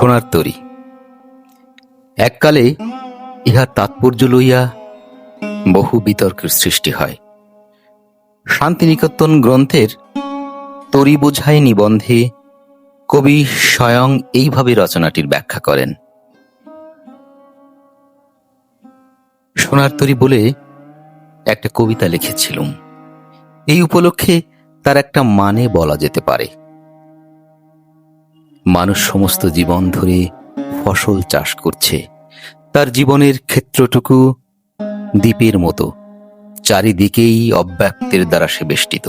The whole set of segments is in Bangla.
সোনার তরী। এককালে ইহার তাৎপর্য লইয়া বহু বিতর্কের সৃষ্টি হয়। শান্তিনিকেতন গ্রন্থের তরী বোঝাই নিবন্ধে কবি স্বয়ং এইভাবে রচনাটির ব্যাখ্যা করেন। সোনার তরী বলে একটা কবিতা লিখেছিলুম। এই উপলক্ষে তার একটা মানে বলা যেতে পারে। মানুষ সমস্ত জীবন ধরে ফসল চাষ করছে। তার জীবনের ক্ষেত্রটুকু দ্বীপের মতো, চারিদিকেই অব্যক্তের দ্বারা সে বেষ্টিত।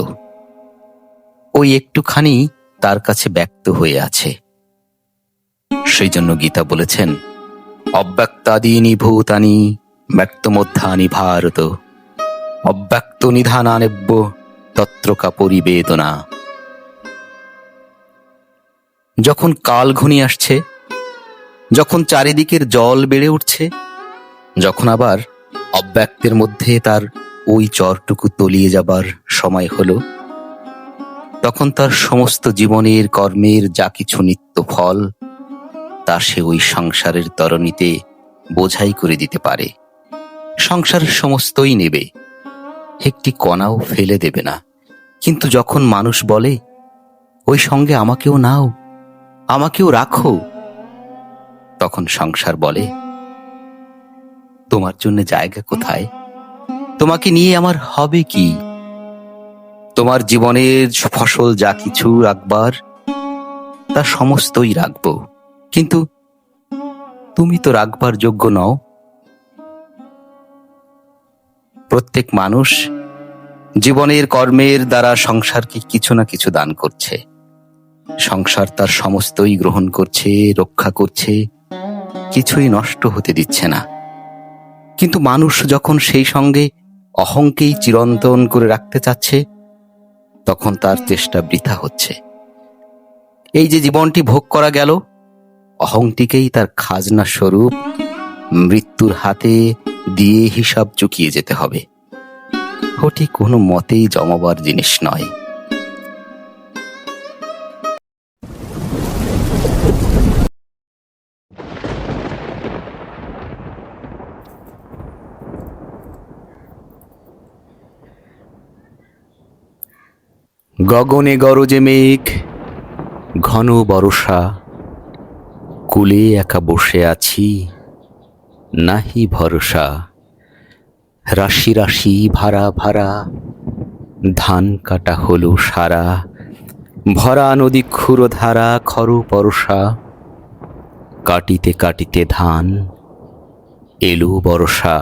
ওই একটুখানি তার কাছে ব্যক্ত হয়ে আছে। সেই জন্য গীতা বলেছেন, অব্যক্তাদীনি ভূতানি ব্যক্তমধ্যানি ভারত, অব্যক্ত নিধানানেব্য তত্রকা পরিবেদনা। যখন কাল ঘনিয়ে আসছে, যখন চারিদিকের জল বেড়ে উঠছে, যখন আবার অব্যক্তের মধ্যে তার ওই চরটুকু তলিয়ে যাবার সময় হলো, তখন তার সমস্ত জীবনের কর্মের যা কিছু নিত্য ফল তা সে ওই সংসারের তরণীতে বোঝাই করে দিতে পারে। সংসারের সমস্তই নেবে, একটি কণাও ফেলে দেবে না। কিন্তু যখন মানুষ বলে, ওই সঙ্গে আমাকেও নাও, আমাকেও রাখো, তখন সংসার বলে, তোমার জন্য জায়গা কোথায়? তোমাকে নিয়ে আমার হবে কি? তোমার জীবনের ফসল যা কিছু রাখবার তা সমস্তই রাখবো, কিন্তু তুমি তো রাখবার যোগ্য নও। প্রত্যেক মানুষ জীবনের কর্মের দ্বারা সংসারকে কিছু না কিছু দান করছে। সংসার তার সমস্তই গ্রহণ করছে, রক্ষা করছে, কিছুই নষ্ট হতে দিচ্ছে না। কিন্তু মানুষ যখন সেই সঙ্গে অহংকেই চিরন্তন করে রাখতে চাচ্ছে, তখন তার চেষ্টা বৃথা হচ্ছে। এই যে জীবনটি ভোগ করা গেল, অহংটিকেই তার খাজনা স্বরূপ মৃত্যুর হাতে দিয়ে হিসাব চুকিয়ে যেতে হবে। ওটি কোনো মতেই জমাবার জিনিস নয়। গগনে গরজে মেঘ, ঘন বর্ষা, কূলে একা বসে আছি, নাহি ভরসা। রাশি রাশি ভাড়া ভাড়া, ধান কাটা হলো সারা, ভরা নদী ক্ষুরধারা, খর পরশা। কাটিতে কাটিতে ধান এলো বর্ষা।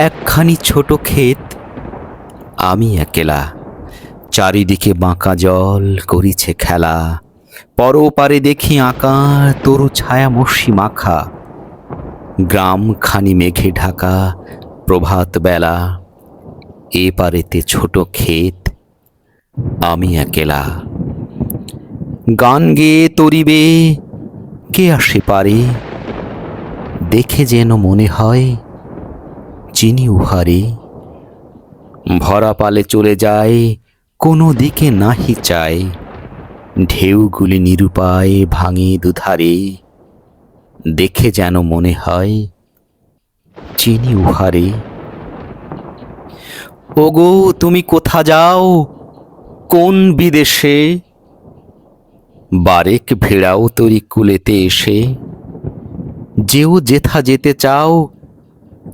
একখানি ছোট ক্ষেত, আমি একেলা, চারিদিকে বাঁকা জল করিছে খেলা। পরপারে দেখি আঁকা তরু ছায়া মসি মাখা, গ্রাম খানি মেঘে ঢাকা প্রভাত বেলা। এ পারেতে ছোট ক্ষেত, আমি একেলা। গান গেয়ে তরিবে কে আসে পারে, দেখে যেন মনে হয় চিনি উহারে। ভরা পালে চলে যায়, কোনো দিকে নাহি চায়, ঢেউগুলি নিরুপায় ভাঙে দুধারে। দেখে যেন মনে হয় চিনি উহারে। ওগো তুমি কোথা যাও, কোন বিদেশে? বারেক ভেড়াও তরি কুলেতে এসে। যেও যেথা যেতে চাও,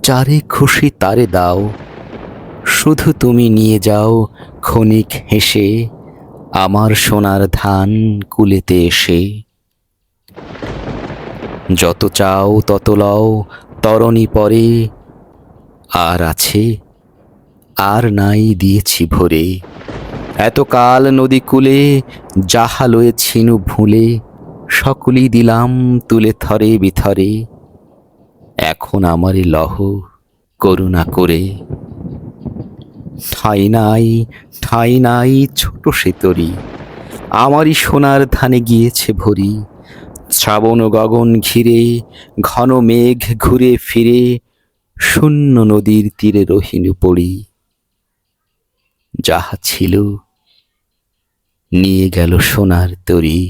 যারে খুশি তারে দাও, শুধু তুমি নিয়ে যাও ক্ষণিক হেসে, আমার সোনার ধান কুলেতে এসে। যত চাও তত লও তরণী পরে, আর আছে আর নাই দিয়েছি ভরে। এতকাল নদী কূলে যাহা লয়েছিনু ভুলে, সকলই দিলাম তুলে থরে বিথরে। এখন আমারে লহ করুণা করে। ঠাঁই নাই ঠাঁই নাই ছোট সে তরী, আমারই সোনার ধানে গিয়েছে ভরি। শ্রাবণ গগন ঘিরে ঘন মেঘ ঘুরে ফিরে, শূন্য নদীর তীরে রহিনু পড়ি। যাহা ছিল নিয়ে গেল সোনার তরী।